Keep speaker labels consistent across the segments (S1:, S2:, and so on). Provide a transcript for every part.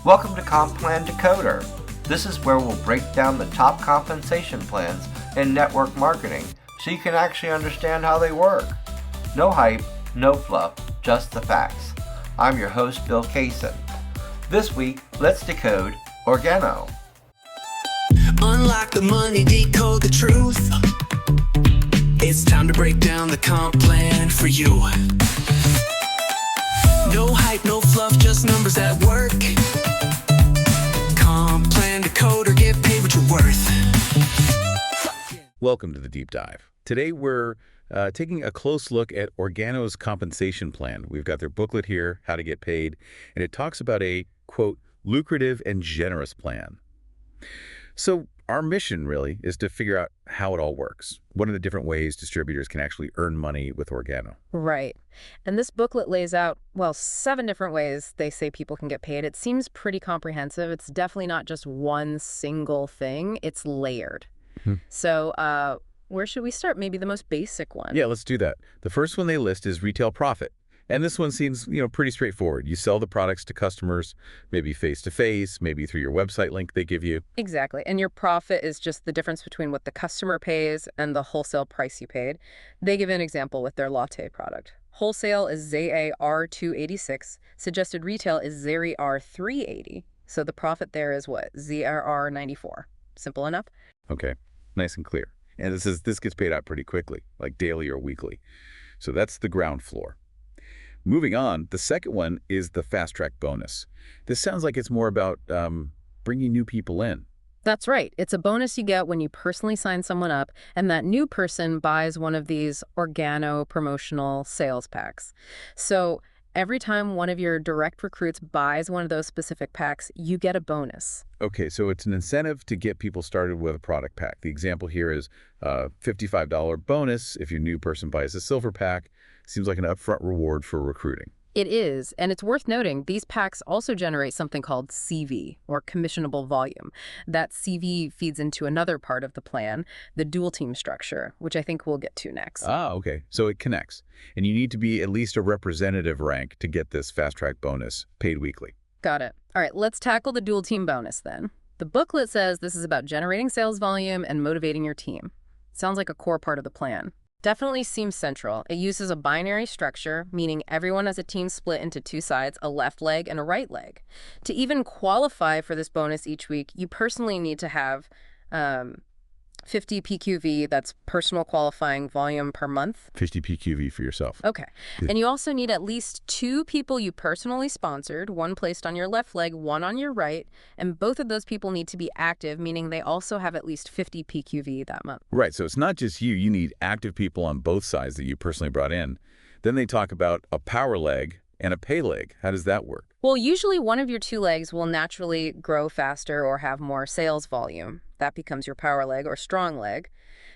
S1: Welcome to Comp Plan Decoder. This is where we'll break down the top compensation plans in network marketing so you can actually understand how they work. No hype, no fluff, just the facts. I'm your host, Bill Kaysen. This week, let's decode Organo.
S2: Unlock the money, decode the truth. It's time to break down the comp plan for you. No hype, no fluff, just numbers at work. Comp Plan Decoder, get paid what you're worth.
S3: Welcome to the deep dive. Today we're taking a close look at Organo's compensation plan. We've got their booklet here, How to Get Paid, and it talks about a, quote, lucrative and generous plan. So our mission really is to figure out how it all works. What are the different ways distributors can actually earn money with Organo?
S4: Right. And this booklet lays out, 7 different ways they say people can get paid. It seems pretty comprehensive. It's definitely not just one single thing. It's layered. So where should we start? Maybe the most basic one.
S3: Yeah, let's do that. The first one they list is retail profit. And this one seems, pretty straightforward. You sell the products to customers, maybe face-to-face, maybe through your website link they give you.
S4: Exactly. And your profit is just the difference between what the customer pays and the wholesale price you paid. They give an example with their latte product. Wholesale is ZAR 286. Suggested retail is ZAR 380. So the profit there is what? ZRR 94. Simple enough?
S3: Okay, nice and clear. And this gets paid out pretty quickly, like daily or weekly. So that's the ground floor. Moving on, the second one is the fast track bonus. This sounds like it's more about bringing new people in.
S4: That's right. It's a bonus you get when you personally sign someone up and that new person buys one of these Organo promotional sales packs. So every time one of your direct recruits buys one of those specific packs, you get a bonus.
S3: Okay, so it's an incentive to get people started with a product pack. The example here is a $55 bonus if your new person buys a silver pack. Seems like an upfront reward for recruiting.
S4: It is, and it's worth noting, these packs also generate something called CV, or commissionable volume. That CV feeds into another part of the plan, the dual team structure, which I think we'll get to next.
S3: Ah, okay. So it connects. And you need to be at least a representative rank to get this fast track bonus paid weekly.
S4: Got it. All right, let's tackle the dual team bonus then. The booklet says this is about generating sales volume and motivating your team. Sounds like a core part of the plan. Definitely seems central. It uses a binary structure, meaning everyone has a team split into 2 sides, a left leg and a right leg. To even qualify for this bonus each week, you personally need to have 50 PQV, that's personal qualifying volume per month.
S3: 50 PQV for yourself.
S4: Okay. And you also need at least 2 people you personally sponsored, one placed on your left leg, one on your right, and both of those people need to be active, meaning they also have at least 50 PQV that month.
S3: Right, so it's not just you. You need active people on both sides that you personally brought in. Then they talk about a power leg and a pay leg. How does that work?
S4: Well, usually one of your 2 legs will naturally grow faster or have more sales volume. That becomes your power leg or strong leg.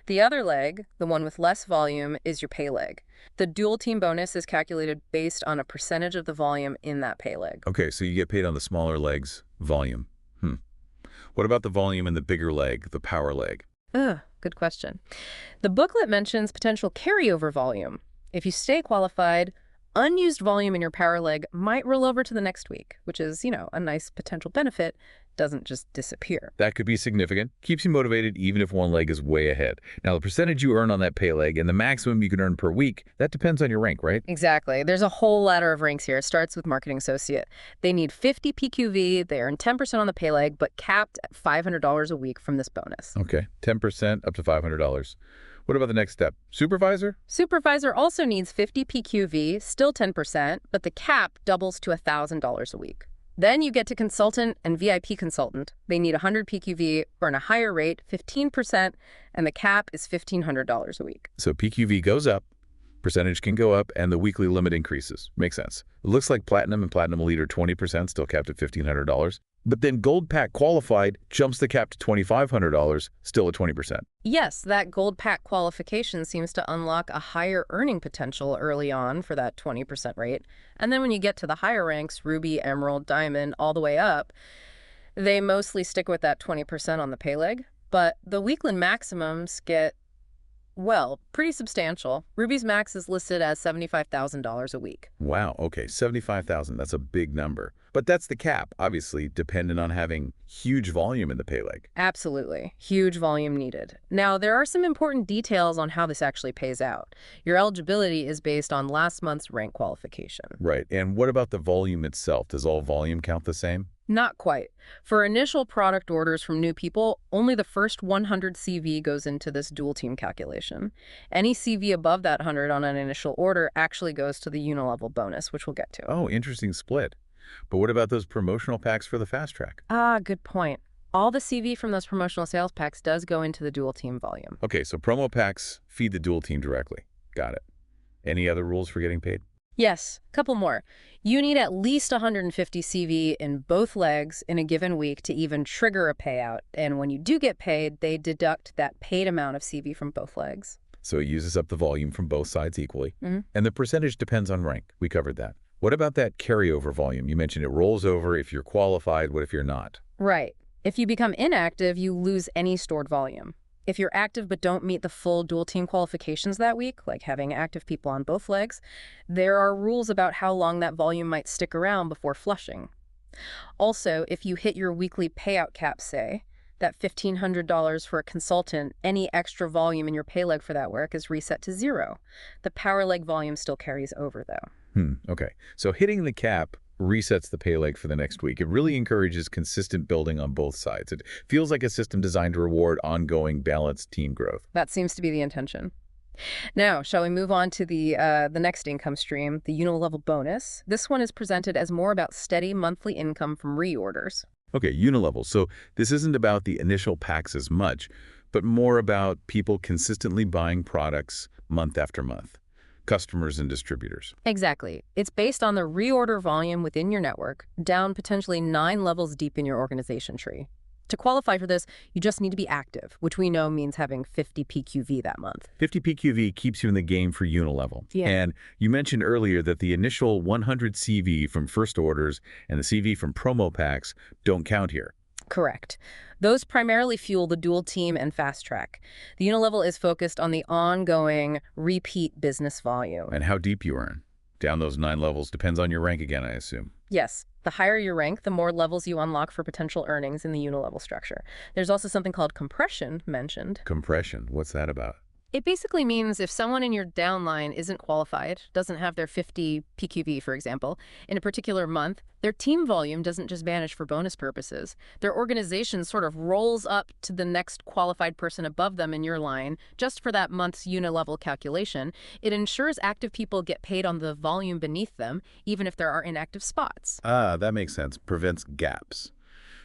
S4: The other leg, the one with less volume, is your pay leg. The dual team bonus is calculated based on a percentage of the volume in that pay leg.
S3: Okay, so you get paid on the smaller leg's volume. What about the volume in the bigger leg, the power leg?
S4: Good question. The booklet mentions potential carryover volume. If you stay qualified, unused volume in your power leg might roll over to the next week, which is, a nice potential benefit. Doesn't just disappear.
S3: That could be significant. Keeps you motivated even if one leg is way ahead. Now, the percentage you earn on that pay leg and the maximum you can earn per week, that depends on your rank, right?
S4: Exactly. There's a whole ladder of ranks here. It starts with marketing associate. They need 50 PQV. They earn 10% on the pay leg, but capped at $500 a week from this bonus.
S3: Okay, 10% up to $500. What about the next step? Supervisor?
S4: Supervisor also needs 50 PQV, still 10%, but the cap doubles to $1,000 a week. Then you get to consultant and VIP consultant. They need 100 PQV, earn a higher rate, 15%, and the cap is $1,500 a week.
S3: So PQV goes up, percentage can go up, and the weekly limit increases. Makes sense. It looks like Platinum and Platinum Elite are 20%, still capped at $1,500. But then Gold Pack Qualified jumps the cap to $2,500, still at 20%.
S4: Yes, that Gold Pack qualification seems to unlock a higher earning potential early on for that 20% rate. And then when you get to the higher ranks, Ruby, Emerald, Diamond, all the way up, they mostly stick with that 20% on the pay leg. But the weekly maximums get, pretty substantial. Ruby's max is listed as $75,000 a week.
S3: Wow, okay, $75,000, that's a big number. But that's the cap, obviously, dependent on having huge volume in the pay leg.
S4: Absolutely. Huge volume needed. Now, there are some important details on how this actually pays out. Your eligibility is based on last month's rank qualification.
S3: Right. And what about the volume itself? Does all volume count the same?
S4: Not quite. For initial product orders from new people, only the first 100 CV goes into this dual team calculation. Any CV above that 100 on an initial order actually goes to the unilevel bonus, which we'll get to.
S3: Oh, interesting split. But what about those promotional packs for the fast track?
S4: Ah, good point. All the CV from those promotional sales packs does go into the dual team volume.
S3: Okay, so promo packs feed the dual team directly. Got it. Any other rules for getting paid?
S4: Yes, couple more. You need at least 150 CV in both legs in a given week to even trigger a payout. And when you do get paid, they deduct that paid amount of CV from both legs.
S3: So it uses up the volume from both sides equally.
S4: Mm-hmm.
S3: And the percentage depends on rank. We covered that. What about that carryover volume? You mentioned it rolls over if you're qualified. What if you're not?
S4: Right. If you become inactive, you lose any stored volume. If you're active but don't meet the full dual team qualifications that week, like having active people on both legs, there are rules about how long that volume might stick around before flushing. Also, if you hit your weekly payout cap, say, that $1,500 for a consultant, any extra volume in your pay leg for that work is reset to 0. The power leg volume still carries over, though.
S3: Okay. So hitting the cap resets the pay leg for the next week. It really encourages consistent building on both sides. It feels like a system designed to reward ongoing balanced team growth.
S4: That seems to be the intention. Now, shall we move on to the next income stream, the unilevel bonus? This one is presented as more about steady monthly income from reorders.
S3: Okay, unilevel. So this isn't about the initial packs as much, but more about people consistently buying products month after month. Customers and distributors.
S4: Exactly. It's based on the reorder volume within your network, down potentially 9 levels deep in your organization tree. To qualify for this, you just need to be active, which we know means having 50 PQV that month.
S3: 50 PQV keeps you in the game for unilevel.
S4: Yeah.
S3: And you mentioned earlier that the initial 100 CV from first orders and the CV from promo packs don't count here.
S4: Correct. Those primarily fuel the dual team and fast track. The unilevel is focused on the ongoing repeat business volume.
S3: And how deep you earn. Down those 9 levels depends on your rank again, I assume.
S4: Yes. The higher your rank, the more levels you unlock for potential earnings in the unilevel structure. There's also something called compression mentioned.
S3: Compression, what's that about?
S4: It basically means if someone in your downline isn't qualified, doesn't have their 50 PQV, for example, in a particular month, their team volume doesn't just vanish for bonus purposes. Their organization sort of rolls up to the next qualified person above them in your line just for that month's unilevel calculation. It ensures active people get paid on the volume beneath them, even if there are inactive spots.
S3: Ah, that makes sense. Prevents gaps.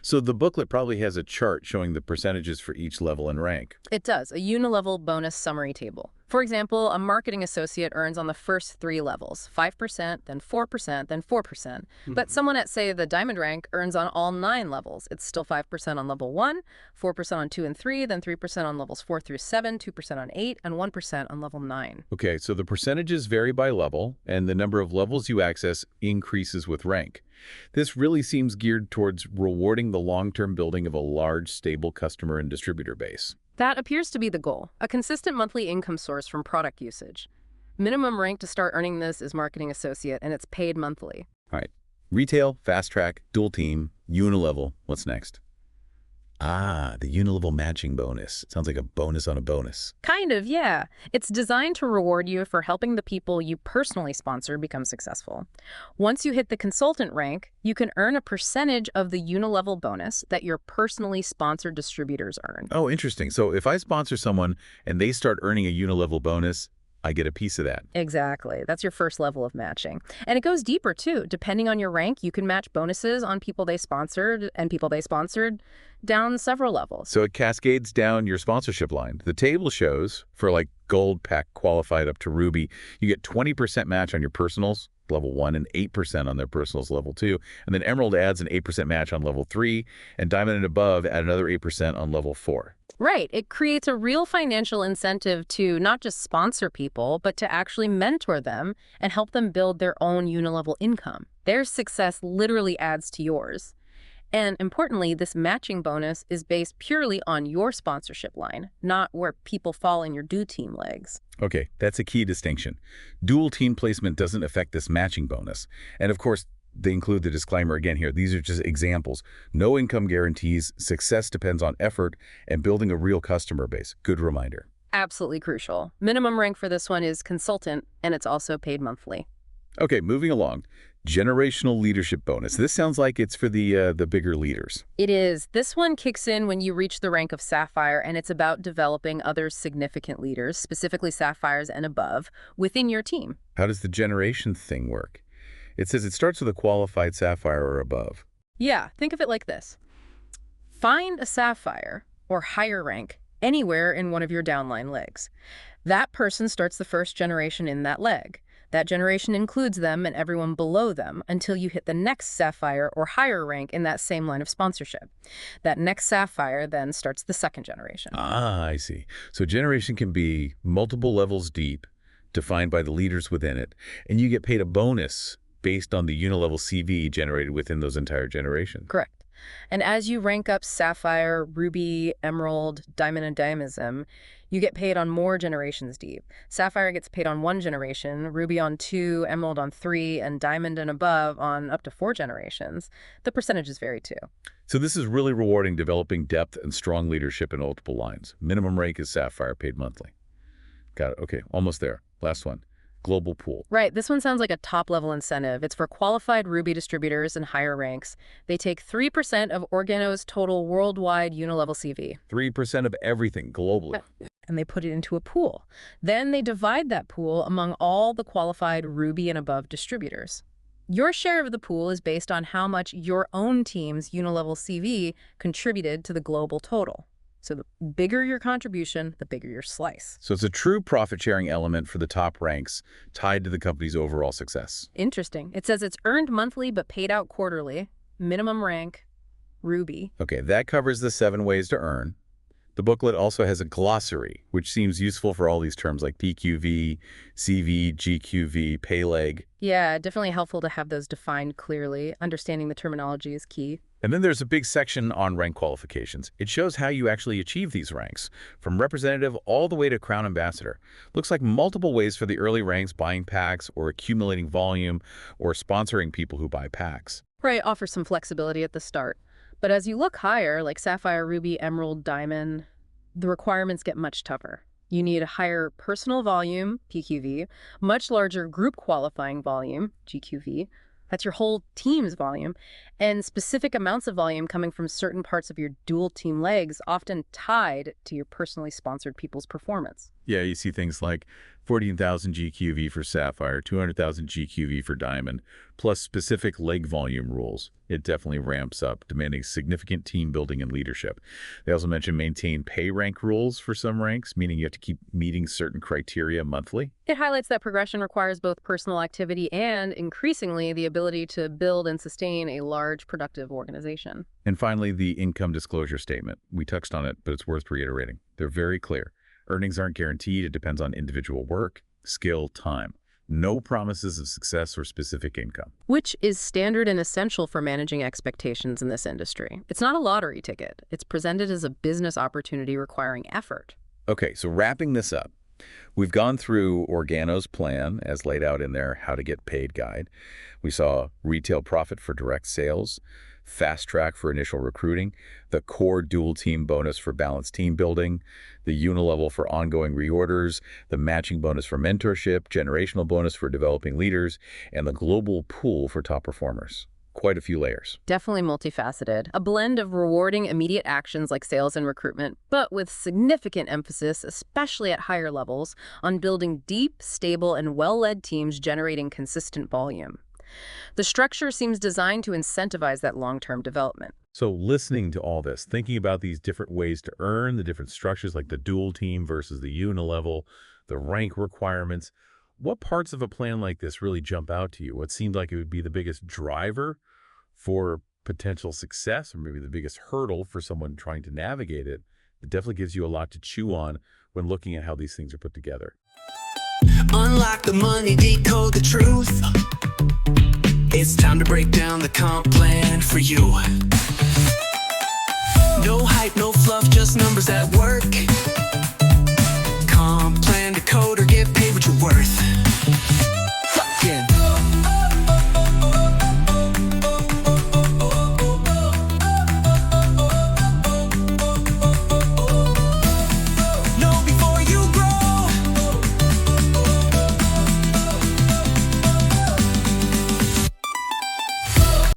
S3: So the booklet probably has a chart showing the percentages for each level and rank.
S4: It does, a unilevel bonus summary table. For example, a marketing associate earns on the first 3 levels, 5%, then 4%, then 4%. But someone at, say, the diamond rank earns on all 9 levels. It's still 5% on level 1, 4% on 2 and 3, then 3% on levels 4 through 7, 2% on 8, and 1% on level 9.
S3: Okay, so the percentages vary by level, and the number of levels you access increases with rank. This really seems geared towards rewarding the long-term building of a large, stable customer and distributor base.
S4: That appears to be the goal, a consistent monthly income source from product usage. Minimum rank to start earning this is marketing associate, and it's paid monthly.
S3: All right. Retail, fast track, dual team, unilevel. What's next? Ah, the unilevel matching bonus. Sounds like a bonus on a bonus.
S4: Kind of, yeah. It's designed to reward you for helping the people you personally sponsor become successful. Once you hit the consultant rank, you can earn a percentage of the unilevel bonus that your personally sponsored distributors earn.
S3: Oh, interesting. So if I sponsor someone and they start earning a unilevel bonus, I get a piece of that.
S4: Exactly. That's your first level of matching. And it goes deeper, too. Depending on your rank, you can match bonuses on people they sponsored and people they sponsored down several levels.
S3: So it cascades down your sponsorship line. The table shows for like gold pack qualified up to ruby, you get 20% match on your personals, level 1, and 8% on their personals, level 2. And then emerald adds an 8% match on level 3, and diamond and above add another 8% on level 4.
S4: Right. It creates a real financial incentive to not just sponsor people, but to actually mentor them and help them build their own unilevel income. Their success literally adds to yours. And importantly, this matching bonus is based purely on your sponsorship line, not where people fall in your do team legs.
S3: Okay, that's a key distinction. Dual team placement doesn't affect this matching bonus. And of course, They include the disclaimer again here. These are just examples. No income guarantees. Success depends on effort and building a real customer base. Good reminder.
S4: Absolutely crucial. Minimum rank for this one is consultant, and it's also paid monthly.
S3: Okay, moving along. Generational leadership bonus. This sounds like it's for the bigger leaders.
S4: It is. This one kicks in when you reach the rank of Sapphire, and it's about developing other significant leaders, specifically Sapphires and above, within your team.
S3: How does the generation thing work? It says it starts with a qualified Sapphire or above.
S4: Yeah, think of it like this. Find a Sapphire or higher rank anywhere in one of your downline legs. That person starts the first generation in that leg. That generation includes them and everyone below them until you hit the next Sapphire or higher rank in that same line of sponsorship. That next Sapphire then starts the second generation.
S3: Ah, I see. So generation can be multiple levels deep, defined by the leaders within it, and you get paid a bonus based on the unilevel CV generated within those entire generations.
S4: Correct. And as you rank up Sapphire, Ruby, Emerald, Diamond, and Diamism, you get paid on more generations deep. Sapphire gets paid on 1 generation, Ruby on 2, Emerald on 3, and Diamond and above on up to 4 generations. The percentages vary too.
S3: So this is really rewarding developing depth and strong leadership in multiple lines. Minimum rank is Sapphire, paid monthly. Got it. Okay, almost there. Last one. Global pool.
S4: Right. This one sounds like a top-level incentive. It's for qualified Ruby distributors and higher ranks. They take 3% of Organo's total worldwide unilevel CV.
S3: 3% of everything globally.
S4: And they put it into a pool. Then they divide that pool among all the qualified Ruby and above distributors. Your share of the pool is based on how much your own team's unilevel CV contributed to the global total. So the bigger your contribution, the bigger your slice.
S3: So it's a true profit-sharing element for the top ranks tied to the company's overall success.
S4: Interesting. It says it's earned monthly but paid out quarterly. Minimum rank, Ruby.
S3: Okay, that covers the 7 ways to earn. The booklet also has a glossary, which seems useful for all these terms like PQV, CV, GQV, pay leg.
S4: Yeah, definitely helpful to have those defined clearly. Understanding the terminology is key.
S3: And then there's a big section on rank qualifications. It shows how you actually achieve these ranks, from representative all the way to crown ambassador. Looks like multiple ways for the early ranks buying packs or accumulating volume or sponsoring people who buy packs.
S4: Right, offers some flexibility at the start. But as you look higher, like Sapphire, Ruby, Emerald, Diamond, the requirements get much tougher. You need a higher personal volume, PQV, much larger group qualifying volume, GQV. That's your whole team's volume, and specific amounts of volume coming from certain parts of your dual team legs, often tied to your personally sponsored people's performance.
S3: Yeah, you see things like 14,000 GQV for Sapphire, 200,000 GQV for Diamond, plus specific leg volume rules. It definitely ramps up, demanding significant team building and leadership. They also mention maintain pay rank rules for some ranks, meaning you have to keep meeting certain criteria monthly.
S4: It highlights that progression requires both personal activity and, increasingly, the ability to build and sustain a large, productive organization.
S3: And finally, the income disclosure statement. We touched on it, but it's worth reiterating. They're very clear. Earnings aren't guaranteed. It depends on individual work, skill, time. No promises of success or specific income.
S4: Which is standard and essential for managing expectations in this industry. It's not a lottery ticket. It's presented as a business opportunity requiring effort.
S3: Okay, so wrapping this up, we've gone through Organo's plan as laid out in their How to Get Paid guide. We saw retail profit for direct sales, fast track for initial recruiting, the core dual team bonus for balanced team building, the unilevel for ongoing reorders, the matching bonus for mentorship, generational bonus for developing leaders, and the global pool for top performers. Quite a few layers.
S4: Definitely multifaceted. A blend of rewarding immediate actions like sales and recruitment, but with significant emphasis, especially at higher levels, on building deep, stable, and well-led teams generating consistent volume. The structure seems designed to incentivize that long-term development.
S3: So listening to all this, thinking about these different ways to earn, the different structures like the dual team versus the unilevel, the rank requirements, what parts of a plan like this really jump out to you? What seemed like it would be the biggest driver for potential success, or maybe the biggest hurdle for someone trying to navigate it? It definitely gives you a lot to chew on when looking at how these things are put together.
S2: Unlock the money, decode the truth. It's time to break down the comp plan for you. No hype, no fluff, just numbers at work.